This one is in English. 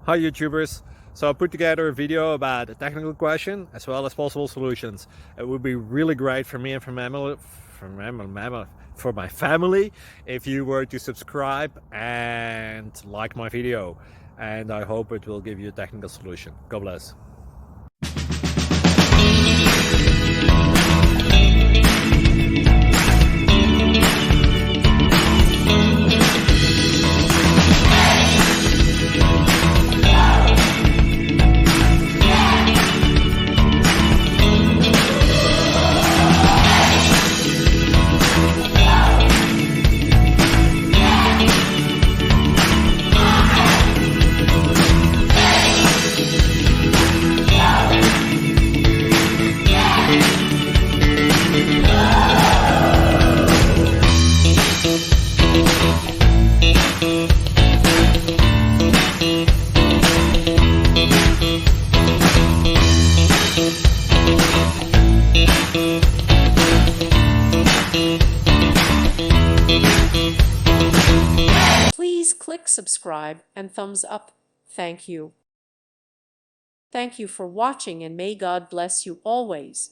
Hi YouTubers! So I put together a video about a technical question as well as possible solutions. It would be really great for me and for my family if you were to subscribe and like my video, and I hope it will give you a technical solution. God bless. Please click subscribe and thumbs up. Thank you. Thank you for watching, and may God bless you always.